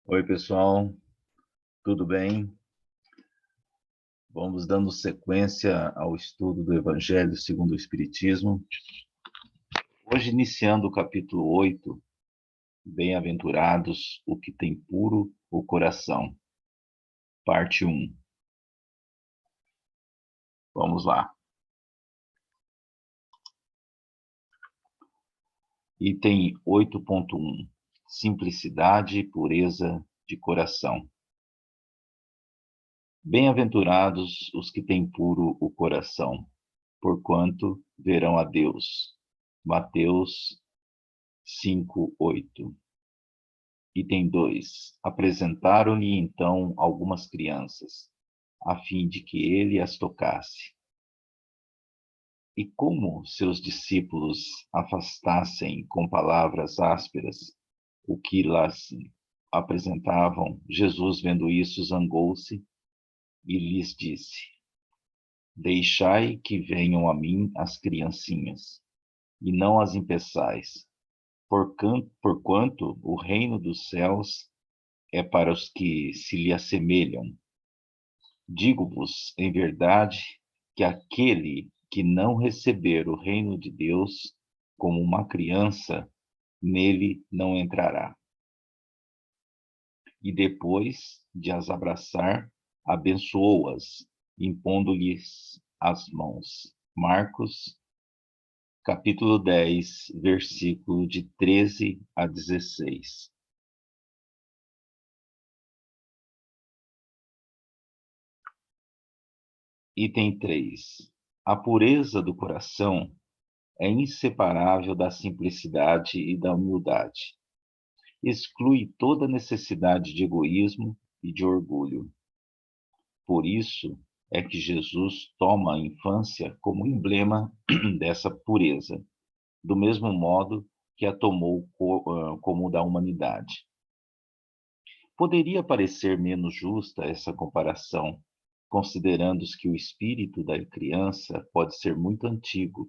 Oi, pessoal, tudo bem? Vamos dando sequência ao estudo do Evangelho segundo o Espiritismo. Hoje, iniciando o capítulo 8, Bem-aventurados o que tem puro o coração, parte 1. Vamos lá. Item 8.1. Simplicidade e pureza de coração. Bem-aventurados os que têm puro o coração, porquanto verão a Deus. Mateus 5:8. Item 2. Apresentaram-lhe então algumas crianças, a fim de que ele as tocasse. E como seus discípulos afastassem com palavras ásperas o que lhes apresentavam, Jesus, vendo isso, zangou-se e lhes disse: Deixai que venham a mim as criancinhas, e não as impeçais, porquanto o reino dos céus é para os que se lhe assemelham. Digo-vos, em verdade, que aquele que não receber o reino de Deus como uma criança, nele não entrará. E depois de as abraçar, abençoou-as, impondo-lhes as mãos. Marcos, capítulo 10, versículo de 13 a 16. Item 3. A pureza do coração é inseparável da simplicidade e da humildade. Exclui toda necessidade de egoísmo e de orgulho. Por isso é que Jesus toma a infância como emblema dessa pureza, do mesmo modo que a tomou como da humanidade. Poderia parecer menos justa essa comparação, considerando que o espírito da criança pode ser muito antigo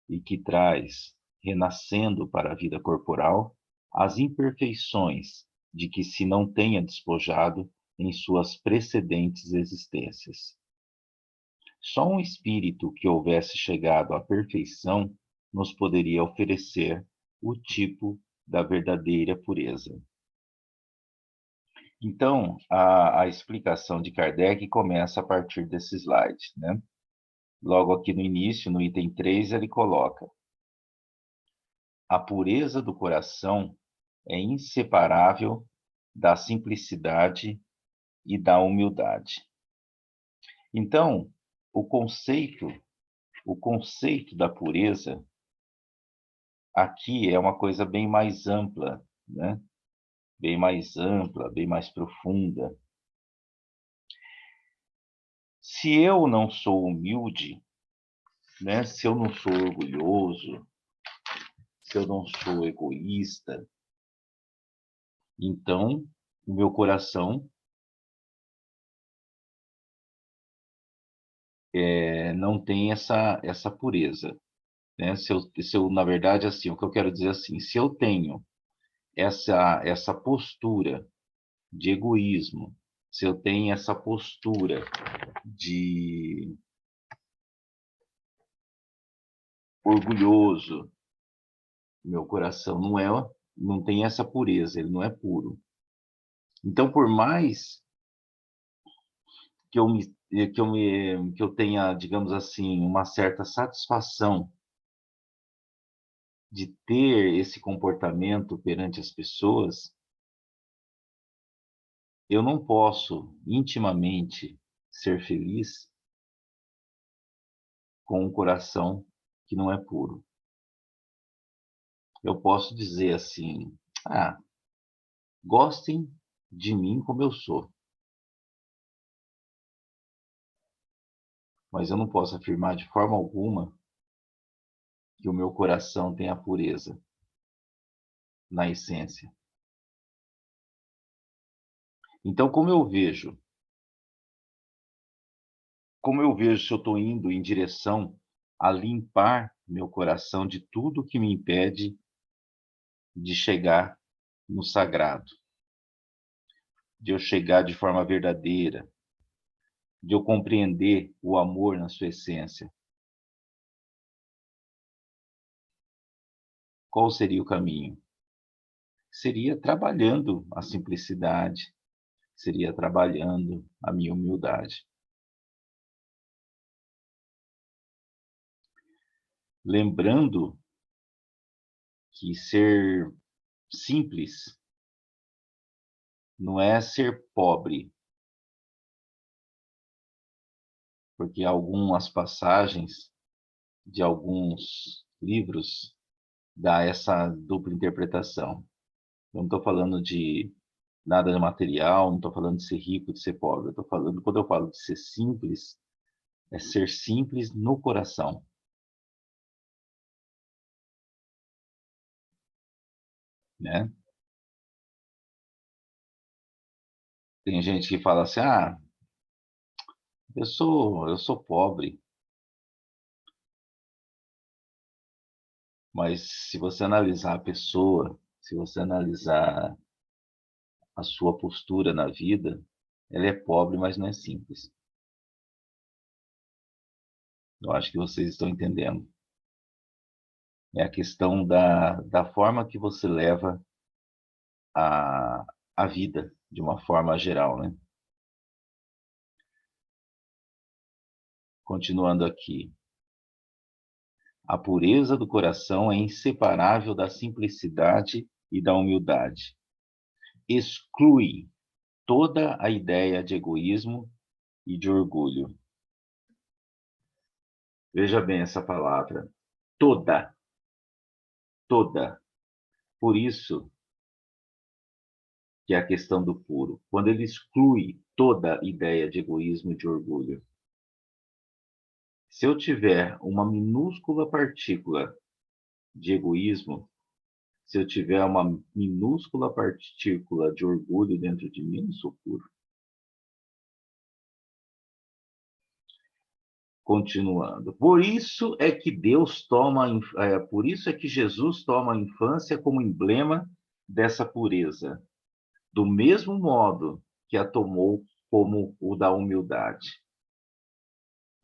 e que traz, renascendo para a vida corporal, as imperfeições de que se não tenha despojado em suas precedentes existências. Só um espírito que houvesse chegado à perfeição nos poderia oferecer o tipo da verdadeira pureza. Então, a explicação de Kardec começa a partir desse slide, né? Logo aqui no início, no item 3, ele coloca: a pureza do coração é inseparável da simplicidade e da humildade. Então, o conceito, o conceito da pureza aqui é uma coisa bem mais ampla, né? Bem mais ampla, bem mais profunda. Se eu não sou humilde, né? Se eu não sou orgulhoso, se eu não sou egoísta, então o meu coração não tem essa pureza, né? Se eu, na verdade, assim, o que eu quero dizer assim, se eu tenho essa postura de egoísmo, se eu tenho essa postura de orgulhoso, meu coração não tem essa pureza, ele não é puro. Então, por mais que eu tenha, digamos assim, uma certa satisfação de ter esse comportamento perante as pessoas, eu não posso intimamente ser feliz com um coração que não é puro. Eu posso dizer assim: gostem de mim como eu sou, mas eu não posso afirmar de forma alguma que o meu coração tem a pureza na essência. Então, como eu vejo se eu estou indo em direção a limpar meu coração de tudo que me impede de chegar no sagrado? de eu chegar de forma verdadeira, de eu compreender o amor na sua essência, qual seria o caminho? Seria trabalhando a simplicidade, seria trabalhando a minha humildade. Lembrando que ser simples não é ser pobre, porque algumas passagens de alguns livros dá essa dupla interpretação. Eu não estou falando de nada material, não estou falando de ser rico, de ser pobre. Eu estou falando, quando eu falo de ser simples, é ser simples no coração, né? Tem gente que fala assim, eu sou pobre, mas se você analisar a pessoa, se você analisar a sua postura na vida, ela é pobre, mas não é simples. Eu acho que vocês estão entendendo. É a questão da forma que você leva a, a vida, de uma forma geral, né? Continuando aqui. A pureza do coração é inseparável da simplicidade e da humildade. Exclui toda a ideia de egoísmo e de orgulho. Veja bem essa palavra. Toda, toda. Por isso que é a questão do puro. Quando ele exclui toda ideia de egoísmo e de orgulho. Se eu tiver uma minúscula partícula de egoísmo, se eu tiver uma minúscula partícula de orgulho dentro de mim, eu não sou puro. Continuando. Por isso é que Jesus toma a infância como emblema dessa pureza, do mesmo modo que a tomou como o da humildade.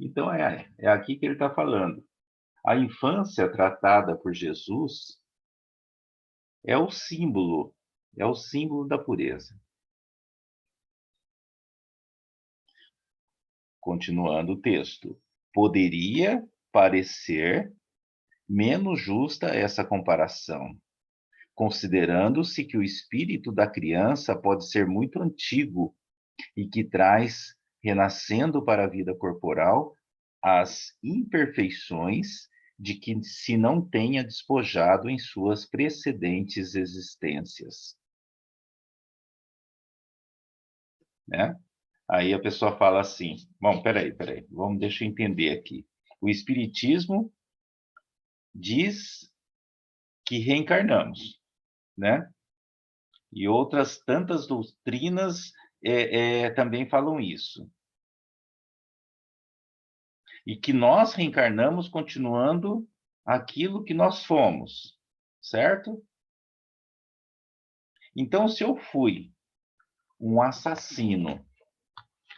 Então é aqui que ele está falando. A infância tratada por Jesus é é o símbolo da pureza. Continuando o texto. Poderia parecer menos justa essa comparação, considerando-se que o espírito da criança pode ser muito antigo e que traz, renascendo para a vida corporal, as imperfeições de que se não tenha despojado em suas precedentes existências. Né? Aí a pessoa fala assim, bom, peraí, deixa eu entender aqui. O Espiritismo diz que reencarnamos, né? E outras tantas doutrinas também falam isso. E que nós reencarnamos continuando aquilo que nós fomos, certo? Então, se eu fui um assassino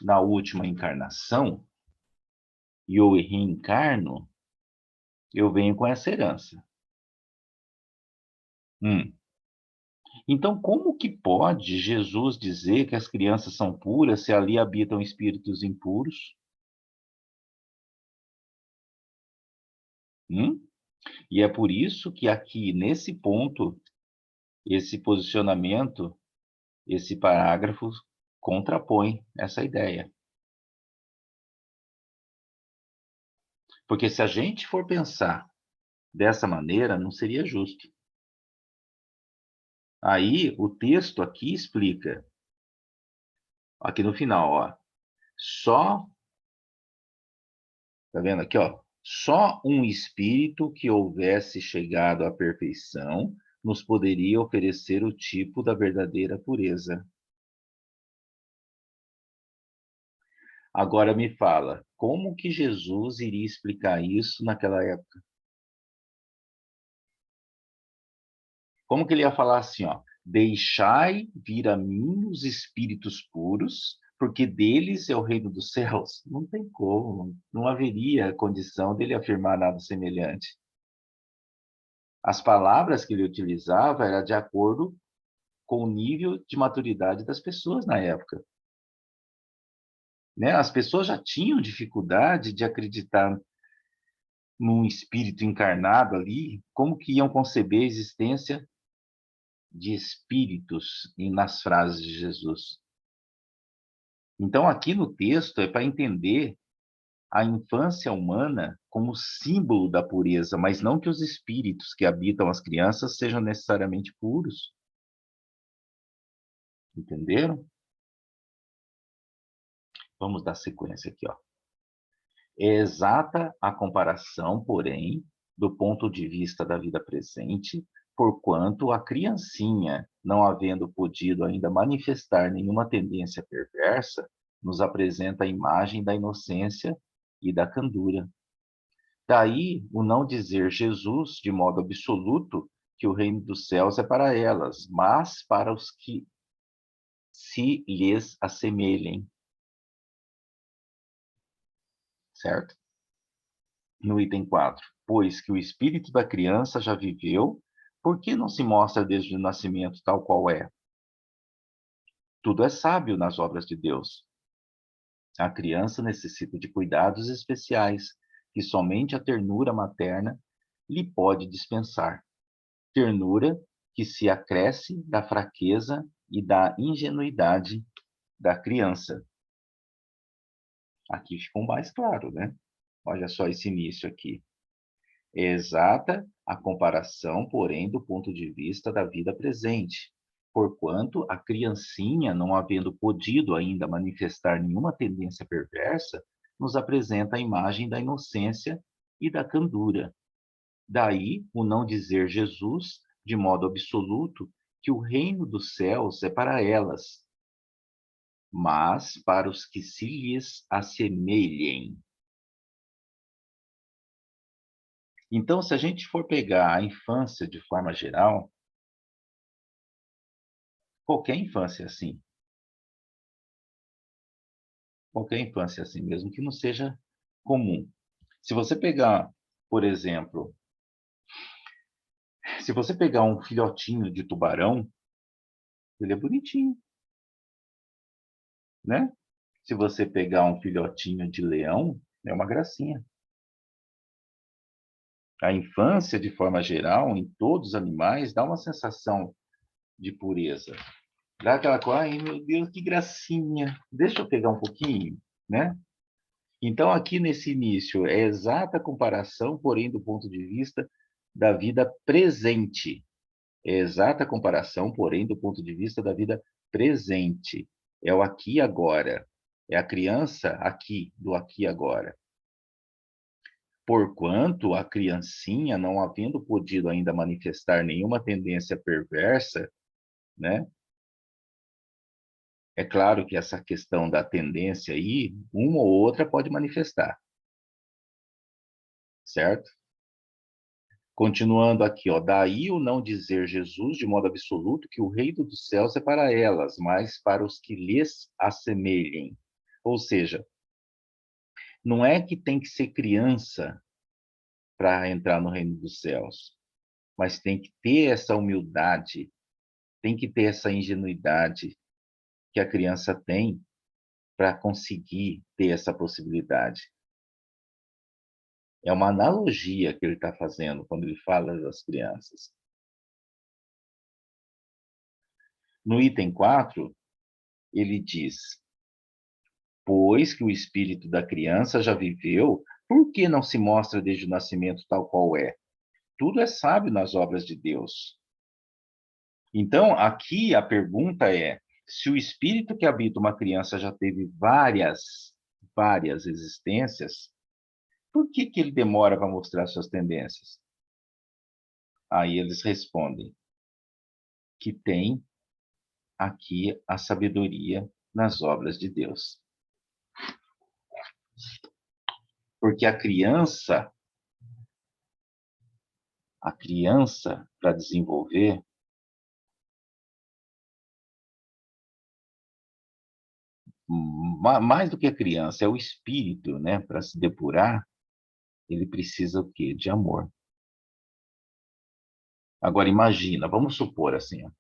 na última encarnação e eu reencarno, eu venho com essa herança. Então, como que pode Jesus dizer que as crianças são puras se ali habitam espíritos impuros? E é por isso que aqui, nesse ponto, esse posicionamento, esse parágrafo contrapõe essa ideia. Porque se a gente for pensar dessa maneira, não seria justo. Aí, o texto aqui explica, aqui no final, ó, tá vendo aqui, ó? Só um espírito que houvesse chegado à perfeição nos poderia oferecer o tipo da verdadeira pureza. Agora me fala, como que Jesus iria explicar isso naquela época? Como que ele ia falar assim, ó? Deixai vir a mim os espíritos puros, porque deles é o reino dos céus. Não tem como, não haveria condição dele afirmar nada semelhante. As palavras que ele utilizava eram de acordo com o nível de maturidade das pessoas na época. Né? As pessoas já tinham dificuldade de acreditar num espírito encarnado ali, como que iam conceber a existência de espíritos nas frases de Jesus. Então, aqui no texto é para entender a infância humana como símbolo da pureza, mas não que os espíritos que habitam as crianças sejam necessariamente puros. Entenderam? Vamos dar sequência aqui, ó. É exata a comparação, porém, do ponto de vista da vida presente, porquanto a criancinha, não havendo podido ainda manifestar nenhuma tendência perversa, nos apresenta a imagem da inocência e da candura. Daí o não dizer Jesus, de modo absoluto, que o reino dos céus é para elas, mas para os que se lhes assemelhem, certo? No item 4, pois que o espírito da criança já viveu, por que não se mostra desde o nascimento tal qual é? Tudo é sábio nas obras de Deus. A criança necessita de cuidados especiais, que somente a ternura materna lhe pode dispensar. Ternura que se acresce da fraqueza e da ingenuidade da criança. Aqui ficou mais claro, né? Olha só esse início aqui. É exata a comparação, porém, do ponto de vista da vida presente, porquanto a criancinha, não havendo podido ainda manifestar nenhuma tendência perversa, nos apresenta a imagem da inocência e da candura. Daí o não dizer Jesus, de modo absoluto, que o reino dos céus é para elas, mas para os que se lhes assemelhem. Então, se a gente for pegar a infância de forma geral, qualquer infância é assim, qualquer infância é assim, mesmo que não seja comum. Se você pegar, por exemplo, se você pegar um filhotinho de tubarão, ele é bonitinho, né? Se você pegar um filhotinho de leão, é uma gracinha. A infância, de forma geral, em todos os animais, dá uma sensação de pureza. Dá aquela coisa, ai meu Deus, que gracinha. Deixa eu pegar um pouquinho, né? Então, aqui nesse início, é exata a comparação, porém, do ponto de vista da vida presente. É exata a comparação, porém, do ponto de vista da vida presente. É o aqui e agora. É a criança aqui, do aqui e agora. Porquanto a criancinha, não havendo podido ainda manifestar nenhuma tendência perversa, né? É claro que essa questão da tendência aí, uma ou outra pode manifestar, certo? Continuando aqui, ó, daí o não dizer Jesus de modo absoluto que o reino dos céus é para elas, mas para os que lhes assemelhem. Ou seja, não é que tem que ser criança para entrar no reino dos céus, mas tem que ter essa humildade, tem que ter essa ingenuidade que a criança tem para conseguir ter essa possibilidade. É uma analogia que ele está fazendo quando ele fala das crianças. No item 4, ele diz: pois que o espírito da criança já viveu, por que não se mostra desde o nascimento tal qual é? Tudo é sábio nas obras de Deus. Então, aqui a pergunta é: se o espírito que habita uma criança já teve várias existências, por que que ele demora para mostrar suas tendências? Aí eles respondem que tem aqui a sabedoria nas obras de Deus. Porque a criança para desenvolver, mais do que a criança, é o espírito, né? Para se depurar, ele precisa o quê? De amor. Agora imagina, vamos supor assim, ó,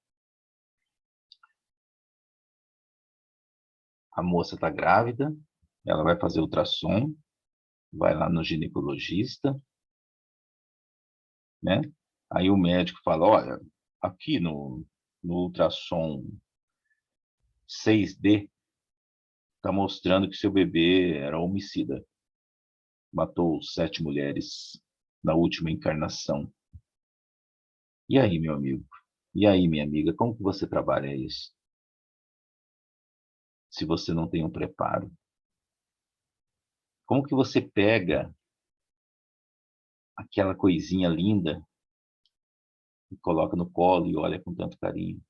a moça está grávida, ela vai fazer ultrassom, vai lá no ginecologista, né? Aí o médico fala, olha, aqui no ultrassom 6D está mostrando que seu bebê era homicida, matou 7 mulheres na última encarnação. E aí, meu amigo? E aí, minha amiga, como que você trabalha isso? Se você não tem um preparo? Como que você pega aquela coisinha linda e coloca no colo e olha com tanto carinho?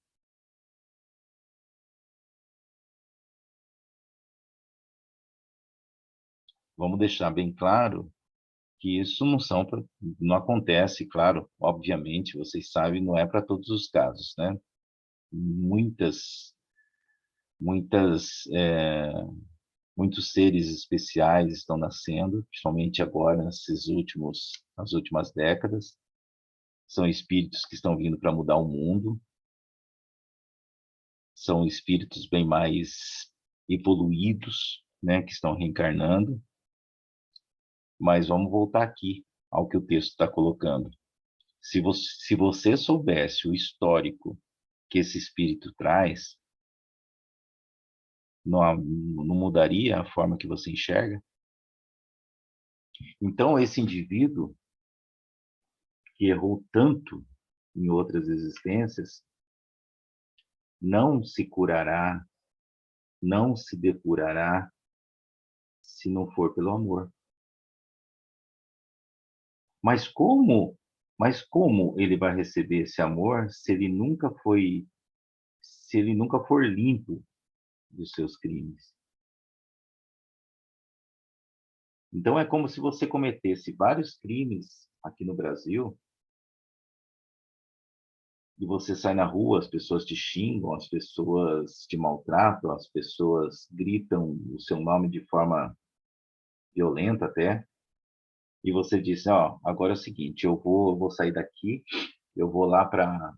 Vamos deixar bem claro que isso não acontece, claro, obviamente, vocês sabem, não é para todos os casos, né? Muitas, muitas, muitos seres especiais estão nascendo, principalmente agora, nas últimas décadas. São espíritos que estão vindo para mudar o mundo, são espíritos bem mais evoluídos, né, que estão reencarnando. Mas vamos voltar aqui ao que o texto está colocando. Se você soubesse o histórico que esse espírito traz, não mudaria a forma que você enxerga? Então, esse indivíduo que errou tanto em outras existências, não se curará, não se depurará, se não for pelo amor. Mas como, mas como ele vai receber esse amor se ele nunca for limpo dos seus crimes? Então é como se você cometesse vários crimes aqui no Brasil e você sai na rua, as pessoas te xingam, as pessoas te maltratam, as pessoas gritam o seu nome de forma violenta até, e você diz, ó, agora é o seguinte, eu vou sair daqui, eu vou lá para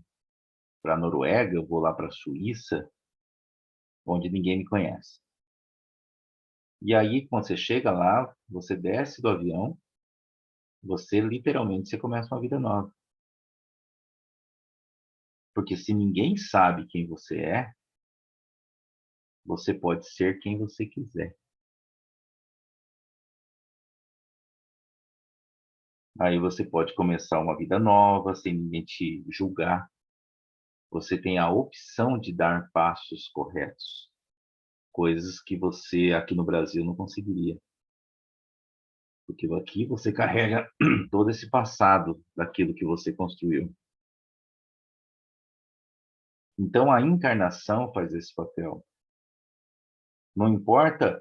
Noruega, eu vou lá para a Suíça, onde ninguém me conhece. E aí, quando você chega lá, você desce do avião, você começa uma vida nova. Porque se ninguém sabe quem você pode ser quem você quiser. Aí você pode começar uma vida nova, sem ninguém te julgar. Você tem a opção de dar passos corretos, coisas que você aqui no Brasil não conseguiria. Porque aqui você carrega todo esse passado daquilo que você construiu. Então a encarnação faz esse papel. Não importa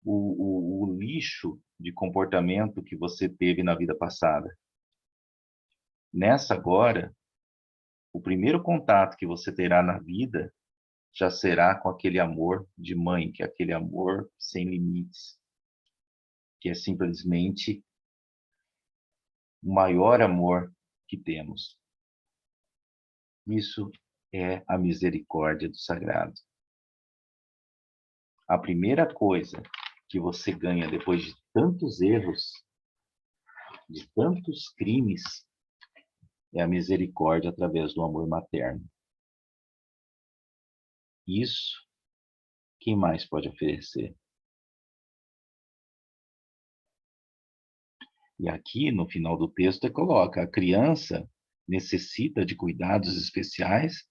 o lixo de comportamento que você teve na vida passada. Nessa agora, o primeiro contato que você terá na vida já será com aquele amor de mãe, que é aquele amor sem limites, que é simplesmente o maior amor que temos. Isso é a misericórdia do sagrado. A primeira coisa que você ganha depois de tantos erros, de tantos crimes, é a misericórdia através do amor materno. Isso, quem mais pode oferecer? E aqui, no final do texto, ele coloca: a criança necessita de cuidados especiais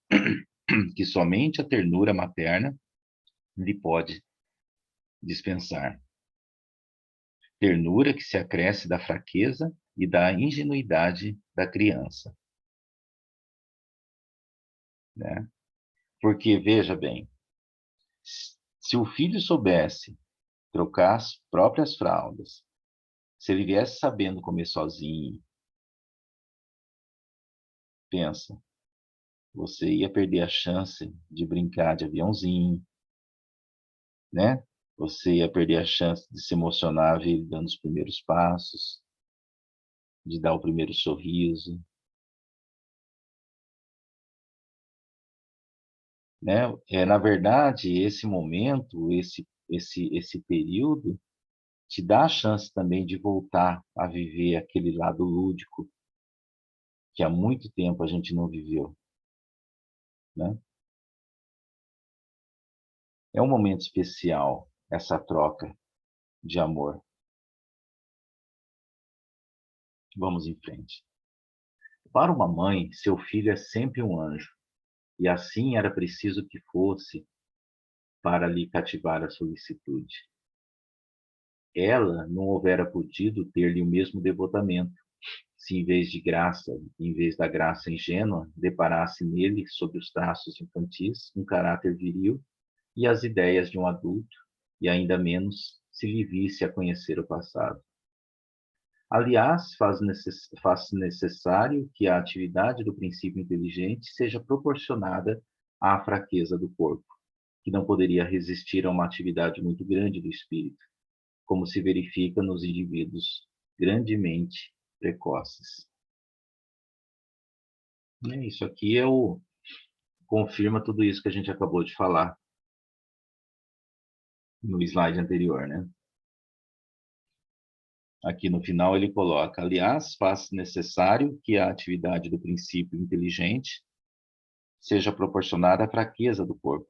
que somente a ternura materna lhe pode dispensar. Ternura que se acresce da fraqueza e da ingenuidade da criança, né? Porque, veja bem, se o filho soubesse trocar as próprias fraldas, se ele viesse sabendo comer sozinho, pensa, você ia perder a chance de brincar de aviãozinho, né? Você ia perder a chance de se emocionar, ver ele dando os primeiros passos, de dar o primeiro sorriso, né? Na verdade, esse momento, esse período, te dá a chance também de voltar a viver aquele lado lúdico que há muito tempo a gente não viveu, né? É um momento especial essa troca de amor. Vamos em frente. Para uma mãe, seu filho é sempre um anjo, e assim era preciso que fosse para lhe cativar a solicitude. Ela não houvera podido ter-lhe o mesmo devotamento, se em vez da graça ingênua, deparasse nele, sob os traços infantis, um caráter viril e as ideias de um adulto, e ainda menos se lhe visse a conhecer o passado. Aliás, faz necessário que a atividade do princípio inteligente seja proporcionada à fraqueza do corpo, que não poderia resistir a uma atividade muito grande do espírito, como se verifica nos indivíduos grandemente precoces. Isso aqui confirma tudo isso que a gente acabou de falar no slide anterior, né? Aqui no final ele coloca, aliás, faz necessário que a atividade do princípio inteligente seja proporcionada à fraqueza do corpo,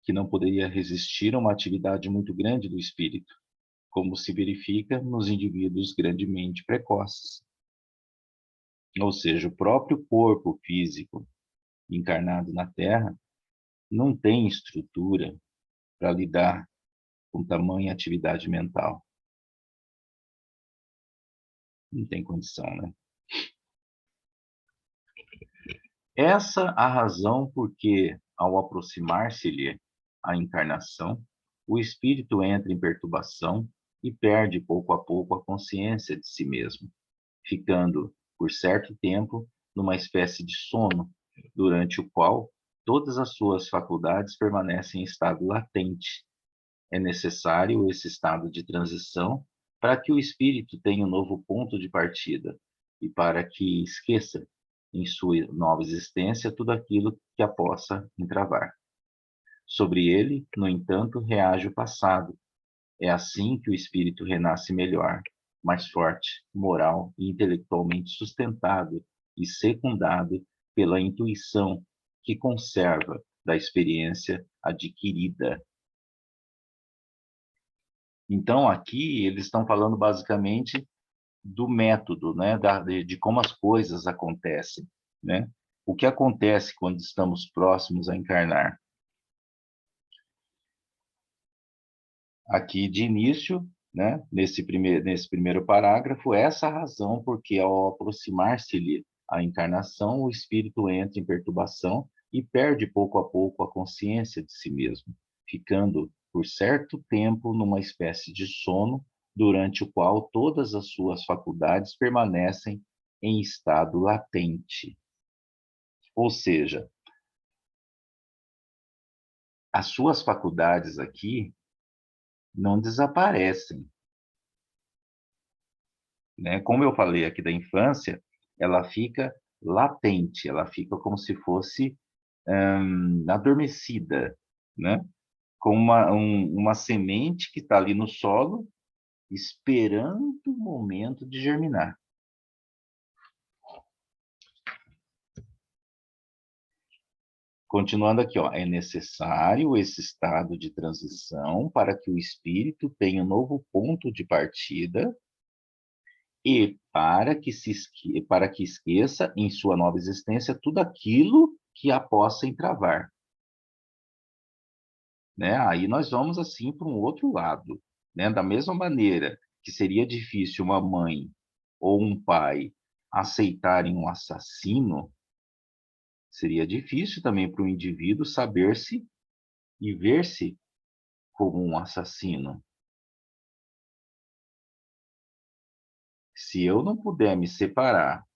que não poderia resistir a uma atividade muito grande do espírito, como se verifica nos indivíduos grandemente precoces. Ou seja, o próprio corpo físico encarnado na Terra não tem estrutura para lidar com tamanha atividade mental. Não tem condição, né? Essa a razão por que, ao aproximar-se-lhe a encarnação, o espírito entra em perturbação e perde pouco a pouco a consciência de si mesmo, ficando, por certo tempo, numa espécie de sono, durante o qual todas as suas faculdades permanecem em estado latente. É necessário esse estado de transição para que o espírito tenha um novo ponto de partida e para que esqueça, em sua nova existência, tudo aquilo que a possa entravar. Sobre ele, no entanto, reage o passado. É assim que o espírito renasce melhor, mais forte, moral e intelectualmente sustentado e secundado pela intuição que conserva da experiência adquirida. Então, aqui eles estão falando basicamente do método, né, de como as coisas acontecem, né? O que acontece quando estamos próximos a encarnar? Aqui de início, né, nesse primeiro parágrafo, essa razão porque ao aproximar-se-lhe a encarnação, o espírito entra em perturbação e perde pouco a pouco a consciência de si mesmo, ficando por certo tempo numa espécie de sono, durante o qual todas as suas faculdades permanecem em estado latente. Ou seja, as suas faculdades aqui não desaparecem, né? Como eu falei aqui da infância, ela fica latente, ela fica como se fosse adormecida, né? Com uma semente que está ali no solo, esperando o momento de germinar. Continuando aqui, ó, é necessário esse estado de transição para que o espírito tenha um novo ponto de partida e para que esqueça em sua nova existência tudo aquilo que a possa entravar, né? Aí nós vamos assim para um outro lado, né? Da mesma maneira que seria difícil uma mãe ou um pai aceitarem um assassino, seria difícil também para o indivíduo saber-se e ver-se como um assassino. Se eu não puder me separar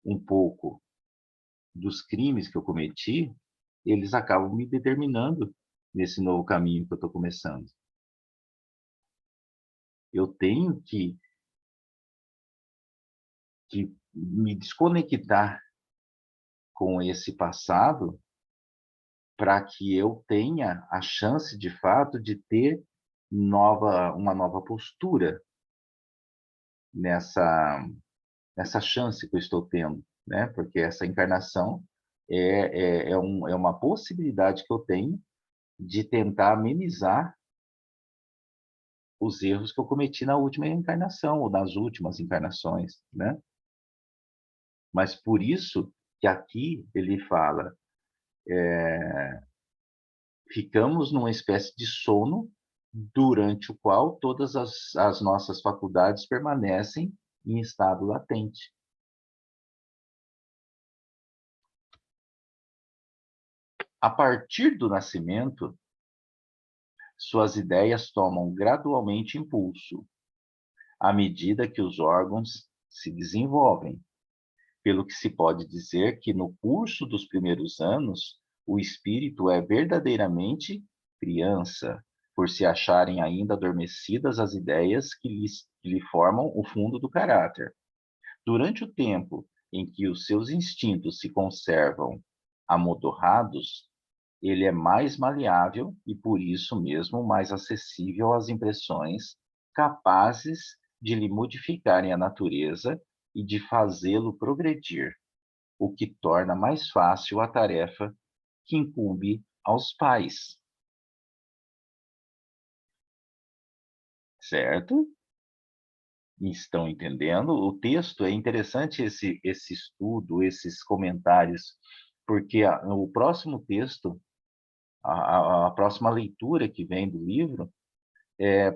um pouco dos crimes que eu cometi, eles acabam me determinando, nesse novo caminho que eu estou começando. Eu tenho que me desconectar com esse passado para que eu tenha a chance, de fato, de ter uma nova postura nessa, nessa chance que eu estou tendo, né? Porque essa encarnação é uma possibilidade que eu tenho de tentar amenizar os erros que eu cometi na última encarnação ou nas últimas encarnações, né? Mas por isso que aqui ele fala, ficamos numa espécie de sono durante o qual todas as nossas faculdades permanecem em estado latente. A partir do nascimento, suas ideias tomam gradualmente impulso, à medida que os órgãos se desenvolvem, pelo que se pode dizer que no curso dos primeiros anos, o espírito é verdadeiramente criança, por se acharem ainda adormecidas as ideias que lhe formam o fundo do caráter. Durante o tempo em que os seus instintos se conservam amodorrados, ele é mais maleável e, por isso mesmo, mais acessível às impressões capazes de lhe modificarem a natureza e de fazê-lo progredir, o que torna mais fácil a tarefa que incumbe aos pais, certo? Estão entendendo? O texto é interessante esse estudo, esses comentários, porque o próximo texto, a próxima leitura que vem do livro,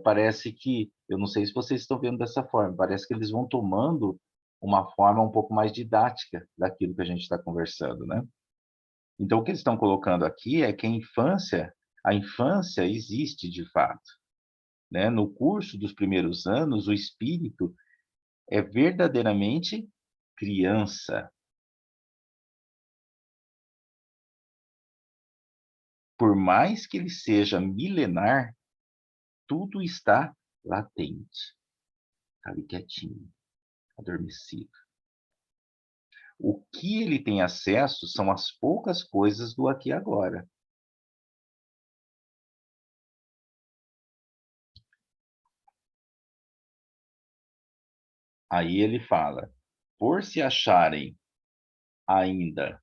parece que, eu não sei se vocês estão vendo dessa forma, parece que eles vão tomando uma forma um pouco mais didática daquilo que a gente está conversando, né? Então, o que eles estão colocando aqui é que a infância existe de fato, né? No curso dos primeiros anos, o espírito é verdadeiramente criança. Por mais que ele seja milenar, tudo está latente, tá ali quietinho, adormecido. O que ele tem acesso são as poucas coisas do aqui e agora. Aí ele fala, por se acharem ainda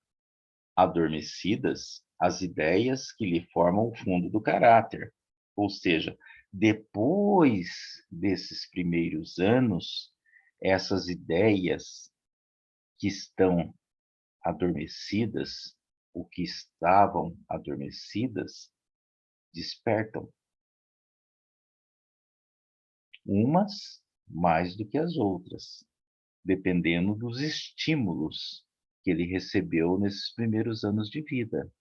adormecidas as ideias que lhe formam o fundo do caráter. Ou seja, depois desses primeiros anos, essas ideias que estão adormecidas, ou que estavam adormecidas, despertam. Umas mais do que as outras, dependendo dos estímulos que ele recebeu nesses primeiros anos de vida.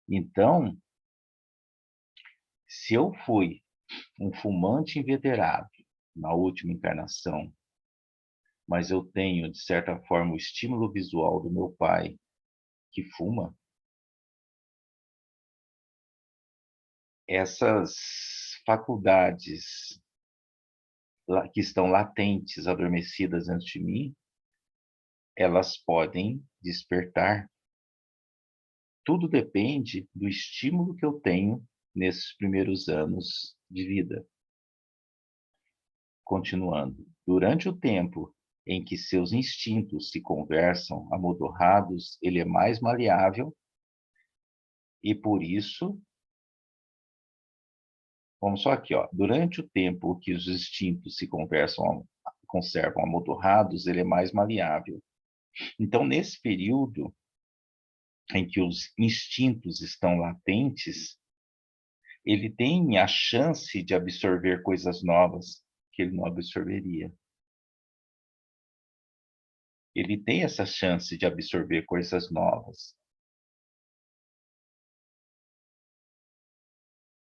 Então, se eu fui um fumante inveterado na última encarnação, mas eu tenho, de certa forma, o estímulo visual do meu pai, que fuma, essas faculdades que estão latentes, adormecidas antes de mim, elas podem despertar. Tudo depende do estímulo que eu tenho nesses primeiros anos de vida. Continuando, durante o tempo em que seus instintos se conversam amodorrados, ele é mais maleável e por isso, vamos só aqui, ó, durante o tempo que os instintos se conservam amodorrados, ele é mais maleável. Então, nesse período em que os instintos estão latentes, ele tem a chance de absorver coisas novas que ele não absorveria. Ele tem essa chance de absorver coisas novas,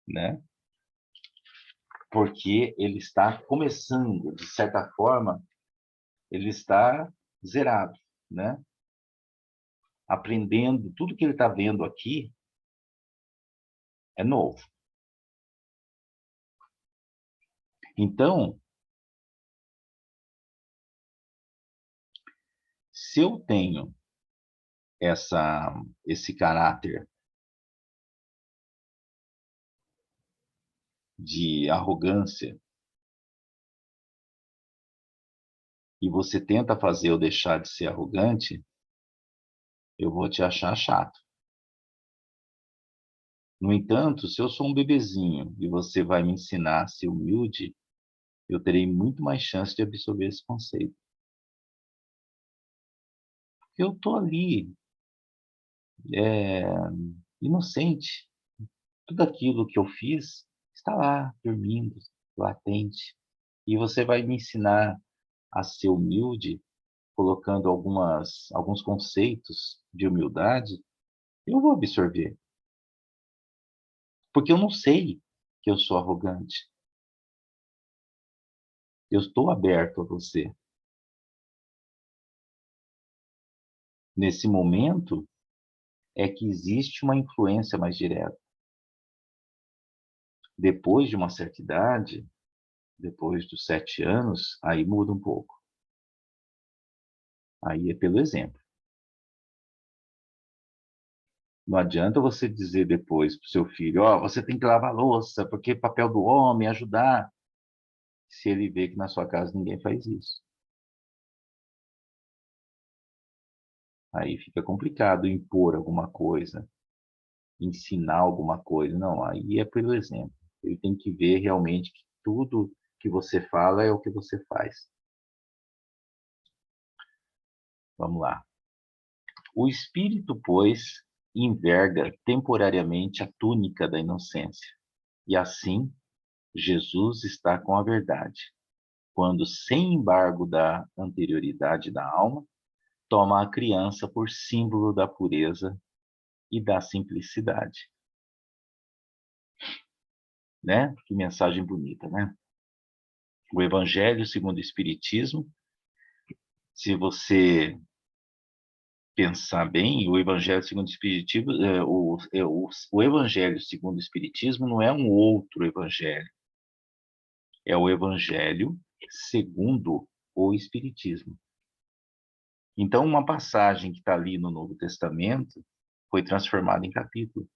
né? Porque ele está começando, de certa forma, ele está zerado, né? Aprendendo tudo que ele está vendo aqui, é novo. Então, se eu tenho esse caráter de arrogância e você tenta fazer eu deixar de ser arrogante, eu vou te achar chato. No entanto, se eu sou um bebezinho e você vai me ensinar a ser humilde, eu terei muito mais chance de absorver esse conceito. Porque eu estou ali, é, inocente. Tudo aquilo que eu fiz está lá, dormindo, latente. E você vai me ensinar a ser humilde, colocando alguns conceitos de humildade, eu vou absorver. Porque eu não sei que eu sou arrogante. Eu estou aberto a você. Nesse momento é que existe uma influência mais direta. Depois de uma certa idade, depois dos 7 anos, aí muda um pouco. Aí é pelo exemplo. Não adianta você dizer depois para o seu filho, ó, você tem que lavar a louça, porque é papel do homem é ajudar, se ele vê que na sua casa ninguém faz isso. Aí fica complicado impor alguma coisa, ensinar alguma coisa. Não, aí é pelo exemplo. Ele tem que ver realmente que tudo que você fala é o que você faz. Vamos lá. O espírito, pois, enverga temporariamente a túnica da inocência. E assim, Jesus está com a verdade, quando, sem embargo da anterioridade da alma, toma a criança por símbolo da pureza e da simplicidade. Né? Que mensagem bonita, né? O Evangelho segundo o Espiritismo, se você pensar bem, o Evangelho segundo o Espiritismo, o Evangelho segundo o Espiritismo não é um outro Evangelho, é o Evangelho segundo o Espiritismo. Então, uma passagem que está ali no Novo Testamento foi transformada em capítulo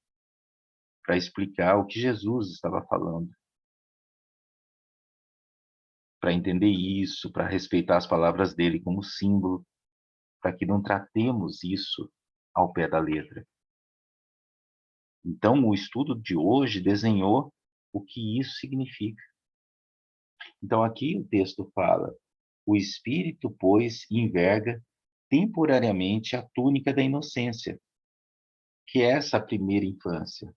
para explicar o que Jesus estava falando, para entender isso, para respeitar as palavras dele como símbolo, para que não tratemos isso ao pé da letra. Então, o estudo de hoje desenhou o que isso significa. Então, aqui o texto fala: o espírito, pois, enverga temporariamente a túnica da inocência, que é essa primeira infância.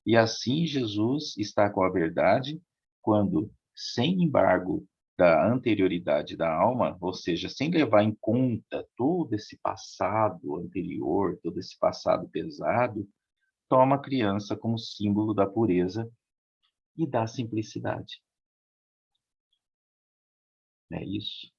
E assim Jesus está com a verdade quando, sem embargo da anterioridade da alma, ou seja, sem levar em conta todo esse passado anterior, todo esse passado pesado, toma a criança como símbolo da pureza e da simplicidade. É isso.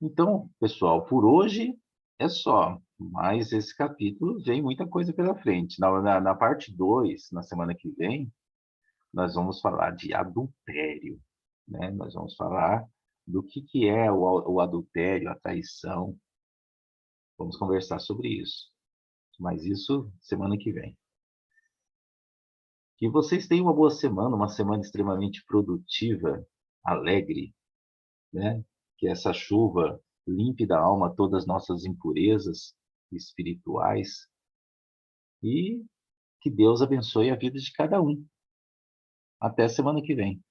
Então, pessoal, por hoje é só. Mas esse capítulo vem muita coisa pela frente. Na parte 2, na semana que vem, nós vamos falar de adultério, né? Nós vamos falar do que é o adultério, a traição. Vamos conversar sobre isso. Mas isso semana que vem. Que vocês tenham uma boa semana, uma semana extremamente produtiva, alegre, né? Que essa chuva limpe da alma todas as nossas impurezas espirituais e que Deus abençoe a vida de cada um. Até semana que vem.